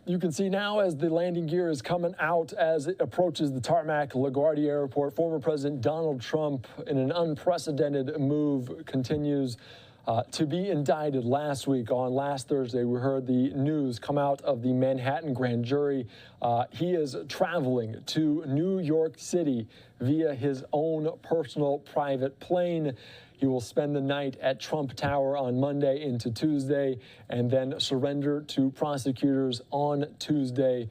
You can see now as the landing gear is coming out as it approaches the tarmac LaGuardia Airport, former President Donald Trump, in an unprecedented move, continues to be indicted. Last Thursday, we heard the news come out of the Manhattan grand jury. He is traveling to New York City via his own personal private plane. He will spend the night at Trump Tower on Monday into Tuesday and then surrender to prosecutors on Tuesday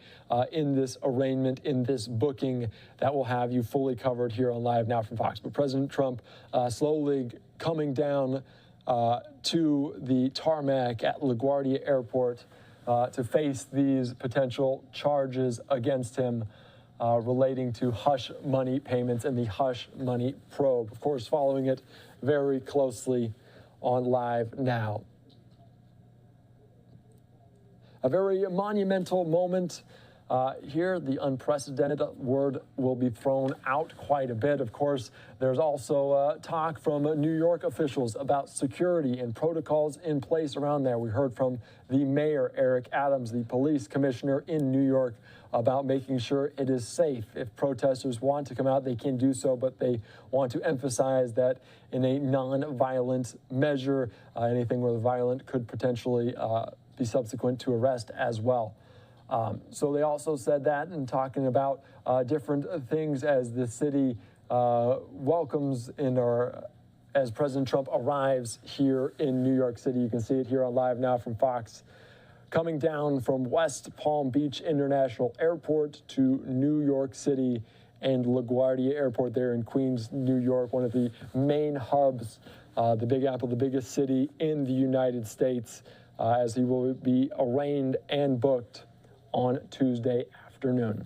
in this arraignment, in this booking that will have you fully covered here on Live Now from Fox. But President Trump slowly coming down to the tarmac at LaGuardia Airport to face these potential charges against him relating to hush money payments and the hush money probe. Of course, following it very closely on Live Now. A very monumental moment here. The unprecedented word will be thrown out quite a bit. Of course, there's also talk from New York officials about security and protocols in place around there. We heard from the mayor, Eric Adams, the police commissioner in New York, about making sure it is safe. If protesters want to come out, they can do so, but they want to emphasize that in a non-violent measure, anything where the violent could potentially be subsequent to arrest as well. So they also said that, and talking about different things as the city welcomes as President Trump arrives here in New York City. You can see it here on Live Now from Fox. Coming down from West Palm Beach International Airport to New York City and LaGuardia Airport there in Queens, New York, one of the main hubs, the Big Apple, the biggest city in the United States, as he will be arraigned and booked on Tuesday afternoon.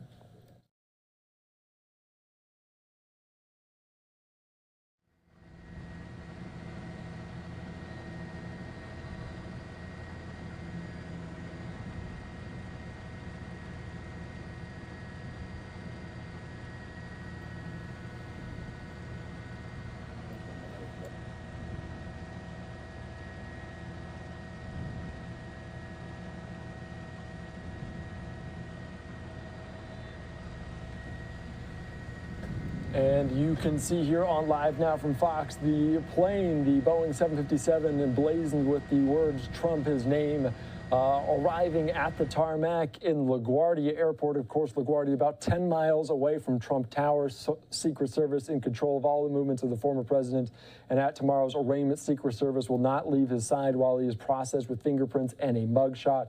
And you can see here on Live Now from Fox, the plane, the Boeing 757, emblazoned with the words Trump, his name, arriving at the tarmac in LaGuardia Airport. Of course, LaGuardia about 10 miles away from Trump Tower. Secret Service in control of all the movements of the former president. And at tomorrow's arraignment, Secret Service will not leave his side while he is processed with fingerprints and a mugshot.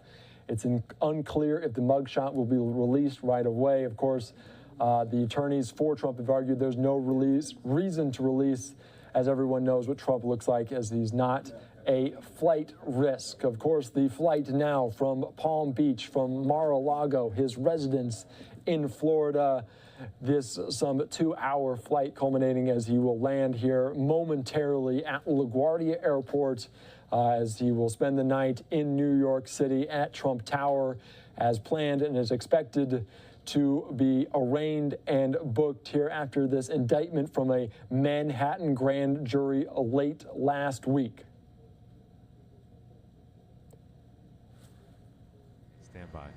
It's unclear if the mugshot will be released right away. Of course, the attorneys for Trump have argued there's no reason to release, as everyone knows what Trump looks like, as he's not a flight risk. Of course, the flight now from Palm Beach, from Mar-a-Lago, his residence in Florida, this some 2-hour flight culminating as he will land here momentarily at LaGuardia Airport, as he will spend the night in New York City at Trump Tower as planned, and is expected to be arraigned and booked here after this indictment from a Manhattan grand jury late last week. Stand by.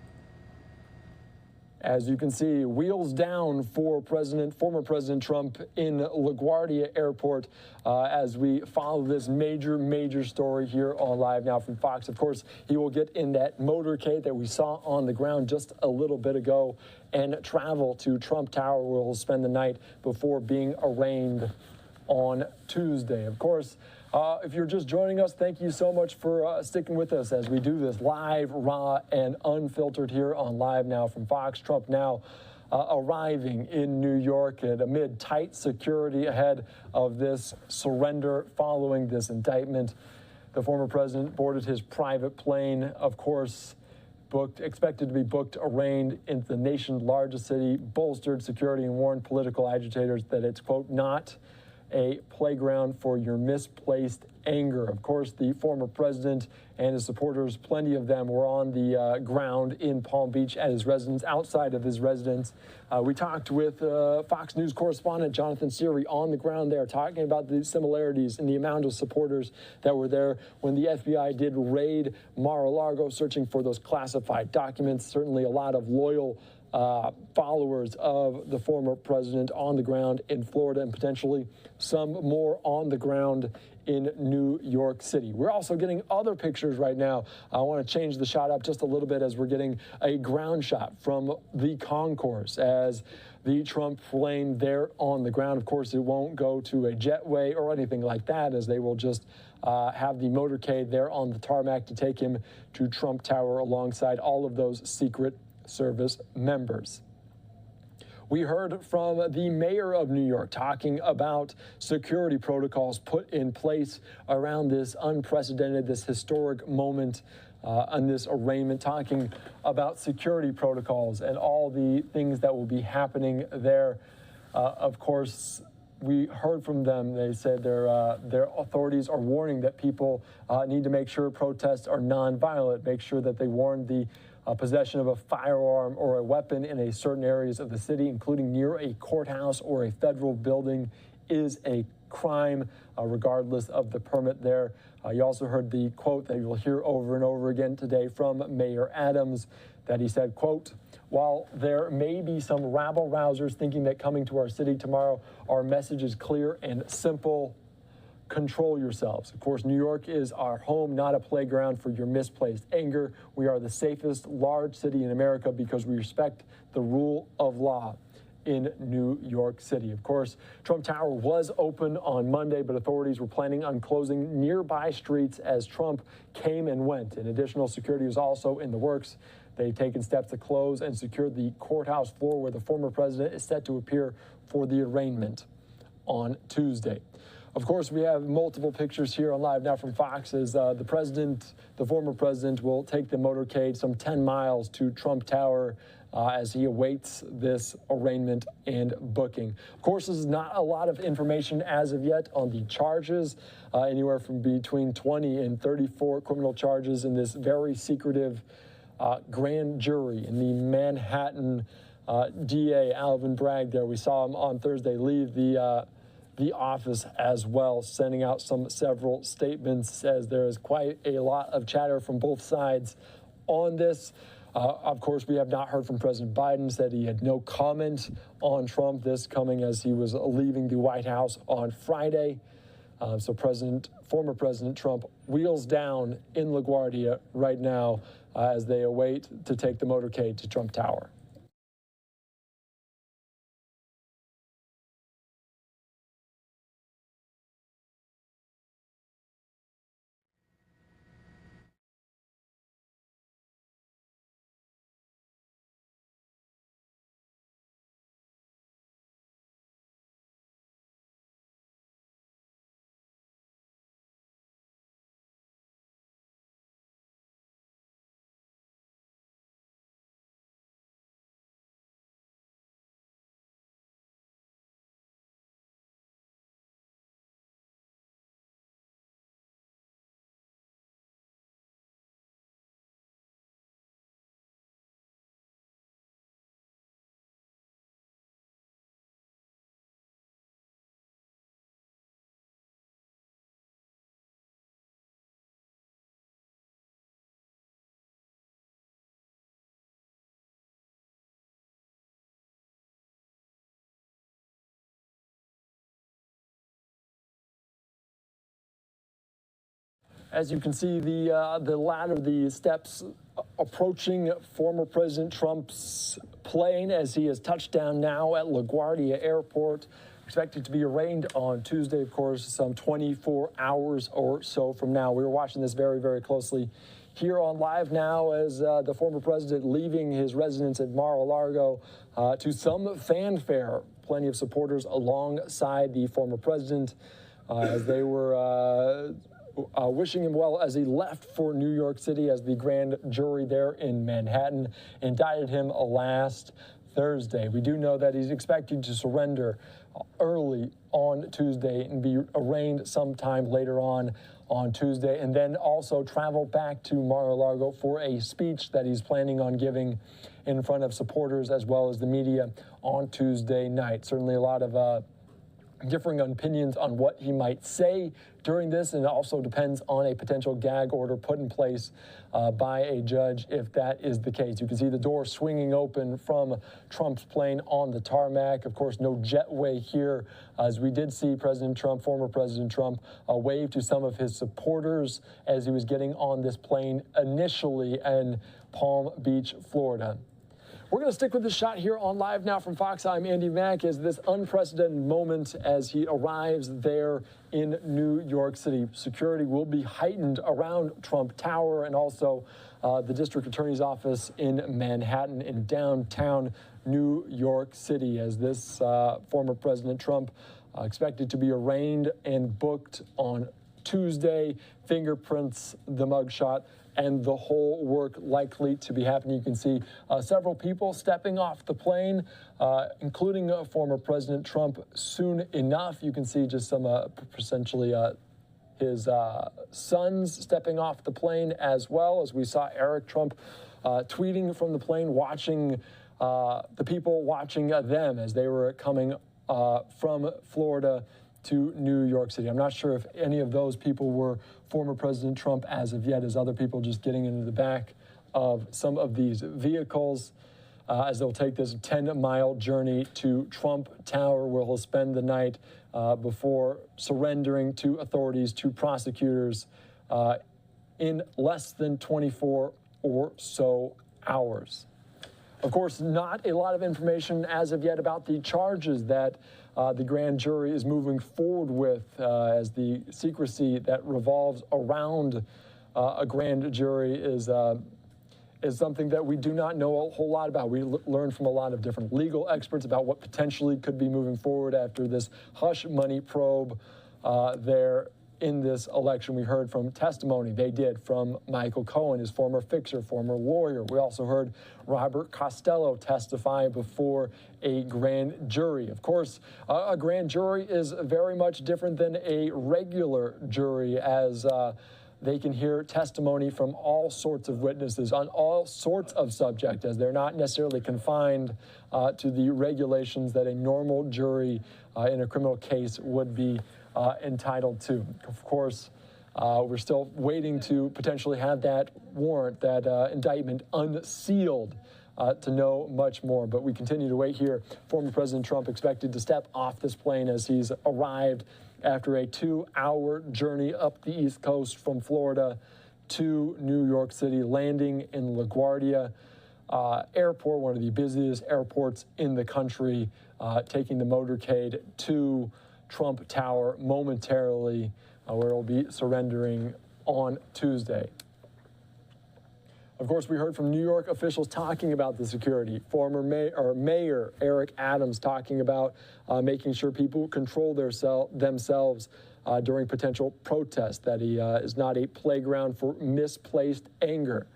As you can see, wheels down for former President Trump in LaGuardia Airport as we follow this major story here on Live Now from Fox. Of course, he will get in that motorcade that we saw on the ground just a little bit ago and travel to Trump Tower, where he'll spend the night before being arraigned on Tuesday. Of course, if you're just joining us, thank you so much for sticking with us as we do this live, raw, and unfiltered here on Live Now from Fox. Trump now arriving in New York amid tight security ahead of this surrender following this indictment. The former president boarded his private plane, of course, expected to be booked, arraigned in the nation's largest city, bolstered security, and warned political agitators that it's, quote, not a playground for your misplaced anger. Of course, the former president and his supporters, plenty of them, were on the ground in Palm Beach at his residence, outside of his residence. We talked with Fox News correspondent Jonathan Seary on the ground there, talking about the similarities in the amount of supporters that were there when the FBI did raid Mar-a-Lago, searching for those classified documents. Certainly a lot of loyal followers of the former president on the ground in Florida, and potentially some more on the ground in New York City. We're also getting other pictures right now. I want to change the shot up just a little bit as we're getting a ground shot from the concourse as the Trump plane there on the ground. Of course, it won't go to a jetway or anything like that, as they will just have the motorcade there on the tarmac to take him to Trump Tower alongside all of those Secret Service members. We heard from the mayor of New York talking about security protocols put in place around this unprecedented, this historic moment on this arraignment, talking about security protocols and all the things that will be happening there. Of course, we heard from them. They said their authorities are warning that people need to make sure protests are nonviolent, make sure that they warn the possession of a firearm or a weapon in certain areas of the city, including near a courthouse or a federal building, is a crime, regardless of the permit there. You also heard the quote that you'll hear over and over again today from Mayor Adams, that he said, quote, "While there may be some rabble-rousers thinking that coming to our city tomorrow, our message is clear and simple. Control yourselves." Of course, New York is our home, not a playground for your misplaced anger. We are the safest large city in America because we respect the rule of law in New York City. Of course, Trump Tower was open on Monday, but authorities were planning on closing nearby streets as Trump came and went. And additional security was also in the works. They've taken steps to close and secure the courthouse floor where the former president is set to appear for the arraignment on Tuesday. Of course, we have multiple pictures here on Live Now from Fox as the former president, will take the motorcade some 10 miles to Trump Tower as he awaits this arraignment and booking. Of course, this is not a lot of information as of yet on the charges, anywhere from between 20 and 34 criminal charges in this very secretive grand jury in the Manhattan DA, Alvin Bragg there. We saw him on Thursday leave the office as well, sending out several statements, as there is quite a lot of chatter from both sides on this. Of course, we have not heard from President Biden, said he had no comment on Trump, this coming as he was leaving the White House on Friday. So former President Trump wheels down in LaGuardia right now as they await to take the motorcade to Trump Tower. As you can see, the ladder, the steps approaching former President Trump's plane as he has touched down now at LaGuardia Airport. Expected to be arraigned on Tuesday, of course, some 24 hours or so from now. We were watching this very, very closely here on Live Now as the former president leaving his residence at Mar-a-Lago to some fanfare. Plenty of supporters alongside the former president as they were wishing him well as he left for New York City, as the grand jury there in Manhattan indicted him last Thursday. We do know that he's expected to surrender early on Tuesday and be arraigned sometime later on Tuesday, and then also travel back to Mar-a-Lago for a speech that he's planning on giving in front of supporters as well as the media on Tuesday night. Certainly a lot of differing opinions on what he might say during this, and it also depends on a potential gag order put in place by a judge if that is the case. You can see the door swinging open from Trump's plane on the tarmac. Of course, no jetway here, as we did see President Trump, former President Trump, wave to some of his supporters as he was getting on this plane initially in Palm Beach, Florida. We're going to stick with this shot here on Live Now from Fox. I'm Andy Mack. As this unprecedented moment as he arrives there in New York City. Security will be heightened around Trump Tower and also the district attorney's office in Manhattan in downtown New York City, as this former President Trump expected to be arraigned and booked on Tuesday. Fingerprints, the mugshot, and the whole work likely to be happening. You can see several people stepping off the plane, including former President Trump soon enough. You can see just some essentially his sons stepping off the plane, as well as we saw Eric Trump tweeting from the plane, watching the people watching them as they were coming from Florida to New York City. I'm not sure if any of those people were former President Trump as of yet, as other people just getting into the back of some of these vehicles as they'll take this 10-mile journey to Trump Tower, where he'll spend the night before surrendering to authorities, to prosecutors, in less than 24 or so hours. Of course, not a lot of information as of yet about the charges that the grand jury is moving forward with, as the secrecy that revolves around a grand jury is something that we do not know a whole lot about. We learned from a lot of different legal experts about what potentially could be moving forward after this hush money probe there in this election. We heard from testimony they did from Michael Cohen, his former fixer, former lawyer. We also heard Robert Costello testify before a grand jury. Of course, a grand jury is very much different than a regular jury, as they can hear testimony from all sorts of witnesses on all sorts of subjects, as they're not necessarily confined to the regulations that a normal jury in a criminal case would be entitled to. Of course, we're still waiting to potentially have that warrant, that indictment unsealed to know much more. But we continue to wait here. Former President Trump expected to step off this plane as he's arrived after a 2-hour journey up the East Coast from Florida to New York City, landing in LaGuardia Airport, one of the busiest airports in the country, taking the motorcade to Trump Tower momentarily, where it'll be surrendering on Tuesday. Of course, we heard from New York officials talking about the security. Former Mayor Eric Adams talking about making sure people control themselves during potential protests, that he is not a playground for misplaced anger.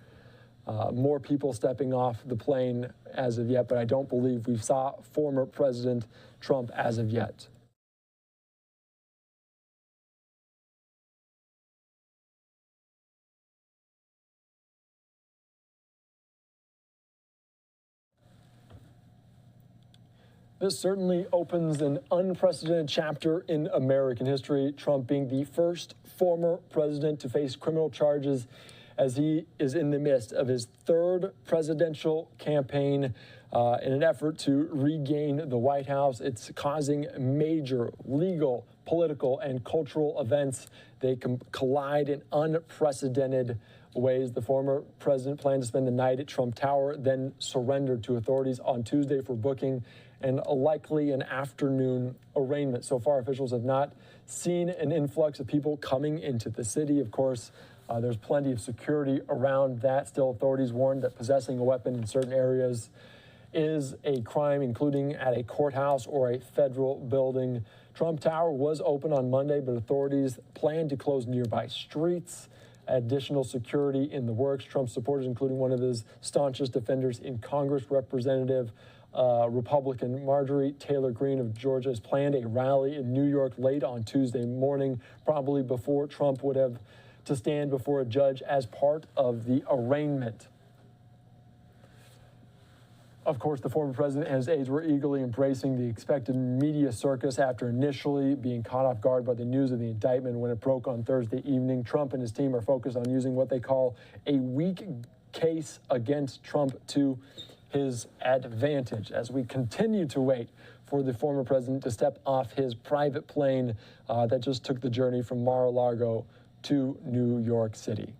More people stepping off the plane as of yet, but I don't believe we saw former President Trump as of yet. This certainly opens an unprecedented chapter in American history, Trump being the first former president to face criminal charges as he is in the midst of his third presidential campaign in an effort to regain the White House. It's causing major legal, political, and cultural events. They collide in unprecedented ways. The former president planned to spend the night at Trump Tower, then surrendered to authorities on Tuesday for booking and likely an afternoon arraignment. So far, officials have not seen an influx of people coming into the city. Of course, there's plenty of security around that. Still, authorities warned that possessing a weapon in certain areas is a crime, including at a courthouse or a federal building. Trump Tower was open on Monday, but authorities plan to close nearby streets. Additional security in the works. Trump supporters, including one of his staunchest defenders in Congress, Representative Republican Marjorie Taylor Greene of Georgia has planned a rally in New York late on Tuesday morning, probably before Trump would have to stand before a judge as part of the arraignment. Of course, the former president and his aides were eagerly embracing the expected media circus after initially being caught off guard by the news of the indictment when it broke on Thursday evening. Trump and his team are focused on using what they call a weak case against Trump to his advantage as we continue to wait for the former president to step off his private plane that just took the journey from Mar-a-Lago to New York City.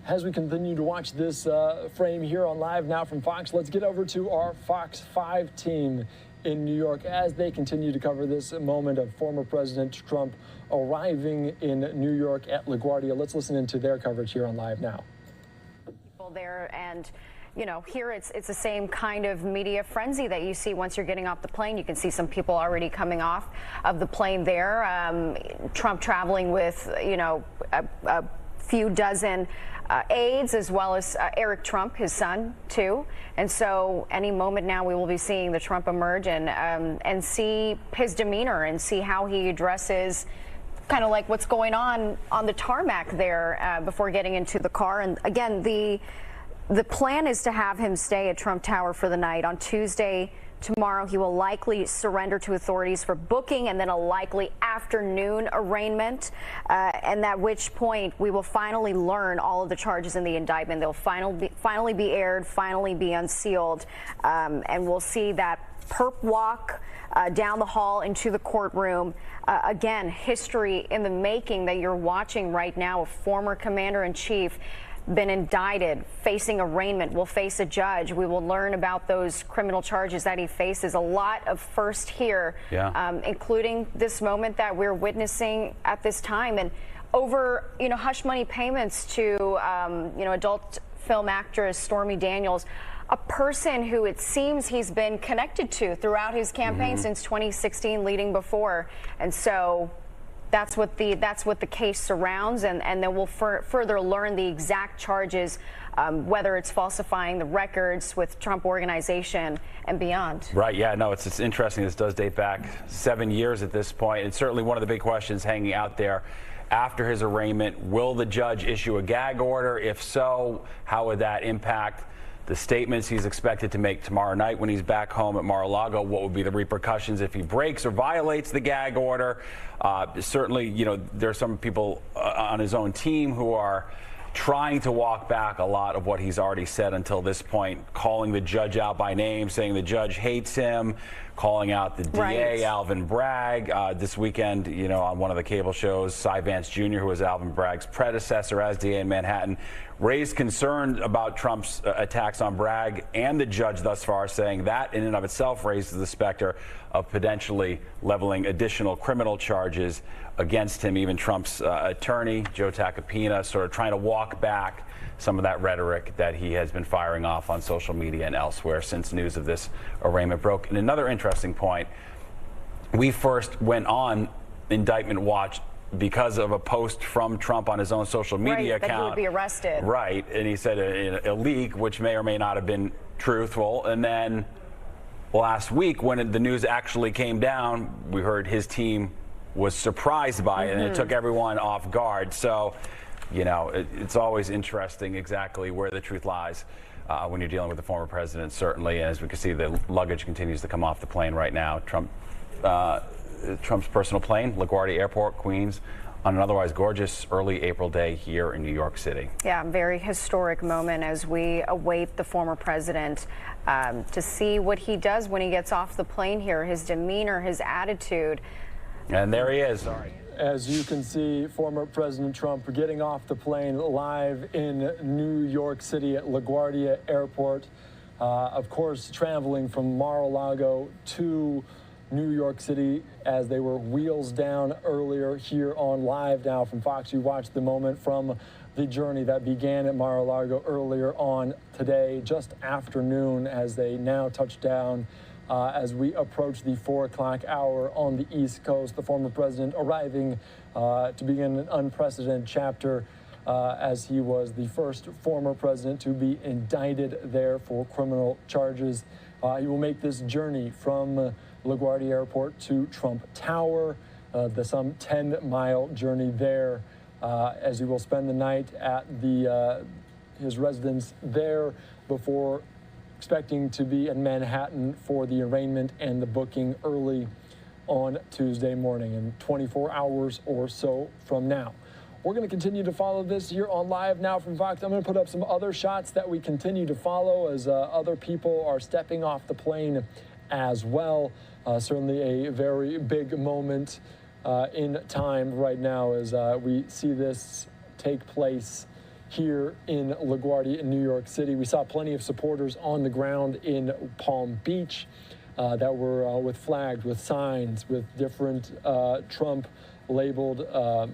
As we continue to watch this frame here on Live Now from Fox, let's get over to our Fox 5 team in New York as they continue to cover this moment of former President Trump arriving in New York at LaGuardia. Let's listen into their coverage here on Live Now. People there, and you know, here it's the same kind of media frenzy that you see once you're getting off the plane. You can see some people already coming off of the plane there. Trump traveling with, you know, a few dozen aides, as well as Eric Trump, his son, too. And so any moment now we will be seeing the Trump emerge and see his demeanor and see how he addresses kind of like what's going on the tarmac there before getting into the car. And again, the plan is to have him stay at Trump Tower for the night. On Tuesday, tomorrow, he will likely surrender to authorities for booking and then a likely afternoon arraignment, and at which point we will finally learn all of the charges in the indictment. They'll finally be aired, finally be unsealed, and we'll see that perp walk down the hall into the courtroom. Again, history in the making that you're watching right now. A former commander-in-chief been indicted, facing arraignment, will face a judge. We will learn about those criminal charges that he faces. A lot of first here, including this moment that we're witnessing at this time. And over, you know, hush money payments to, you know, adult film actress Stormy Daniels, a person who it seems he's been connected to throughout his campaign since 2016, leading before. And so that's what the case surrounds, and then we'll further learn the exact charges, whether it's falsifying the records with Trump Organization and beyond. Right. Yeah. No. It's interesting. This does date back 7 years at this point. It's certainly one of the big questions hanging out there. After his arraignment, will the judge issue a gag order? If so, how would that impact the statements he's expected to make tomorrow night when he's back home at Mar-a-Lago? What would be the repercussions if he breaks or violates the gag order? Certainly, you know, there are some people on his own team who are trying to walk back a lot of what he's already said until this point, calling the judge out by name, saying the judge hates him, calling out the DA, Alvin Bragg. This weekend, you know, on one of the cable shows, Cy Vance Jr., who was Alvin Bragg's predecessor as DA in Manhattan, raised concern about Trump's attacks on Bragg, and the judge thus far saying that in and of itself raises the specter of potentially leveling additional criminal charges against him. Even Trump's attorney, Joe Tacopina, sort of trying to walk back some of that rhetoric that he has been firing off on social media and elsewhere since news of this arraignment broke. And another interesting point, we first went on indictment watch because of a post from Trump on his own social media account. That he would be arrested. Right, and he said a leak, which may or may not have been truthful. And then last week, when the news actually came down, we heard his team was surprised by it, and it took everyone off guard. So, you know, it's always interesting exactly where the truth lies when you're dealing with the former president, certainly. And as we can see, the luggage continues to come off the plane right now. Trump's personal plane, LaGuardia Airport, Queens, on an otherwise gorgeous early April day here in New York City. Yeah, very historic moment as we await the former president to see what he does when he gets off the plane here, his demeanor, his attitude. And there he is. Sorry. As you can see, former President Trump getting off the plane live in New York City at LaGuardia Airport. Of course, traveling from Mar-a-Lago to New York City as they were wheels down earlier here on Live Now from Fox. You watched the moment from the journey that began at Mar-a-Lago earlier on today, just after noon, as they now touch down as we approach the 4 o'clock hour on the East Coast. The former president arriving to begin an unprecedented chapter as he was the first former president to be indicted there for criminal charges. He will make this journey from LaGuardia Airport to Trump Tower, the some 10-mile journey there, as he will spend the night at his residence there before expecting to be in Manhattan for the arraignment and the booking early on Tuesday morning, in 24 hours or so from now. We're going to continue to follow this here on Live Now from Fox. I'm going to put up some other shots that we continue to follow as other people are stepping off the plane as well. Certainly a very big moment in time right now as we see this take place here in LaGuardia in New York City. We saw plenty of supporters on the ground in Palm Beach that were with flags, with signs, with different Trump-labeled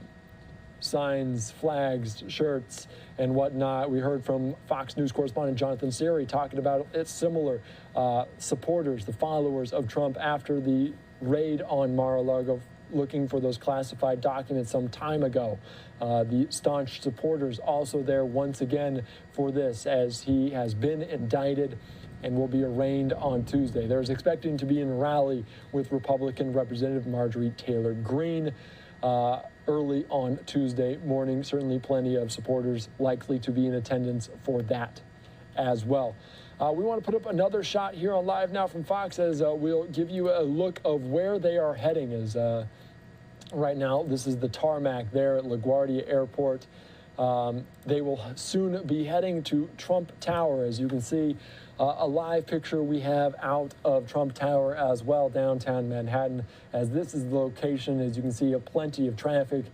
signs, flags, shirts, and whatnot. We heard from Fox News correspondent Jonathan Siri talking about its similar supporters, the followers of Trump after the raid on Mar-a-Lago, looking for those classified documents some time ago. The staunch supporters also there once again for this, as he has been indicted and will be arraigned on Tuesday. There's expecting to be in a rally with Republican Representative Marjorie Taylor Greene early on Tuesday morning. Certainly plenty of supporters likely to be in attendance for that as well. We want to put up another shot here on Live Now from Fox as we'll give you a look of where they are heading. As right now, this is the tarmac there at LaGuardia Airport. They will soon be heading to Trump Tower. As you can see, a live picture we have out of Trump Tower as well, downtown Manhattan, as this is the location. As you can see, plenty of traffic,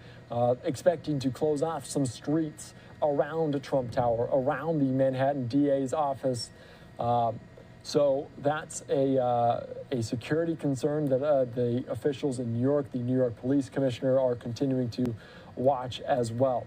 expecting to close off some streets around Trump Tower, around the Manhattan DA's office. So that's a security concern that the officials in New York, the New York Police Commissioner, are continuing to watch as well.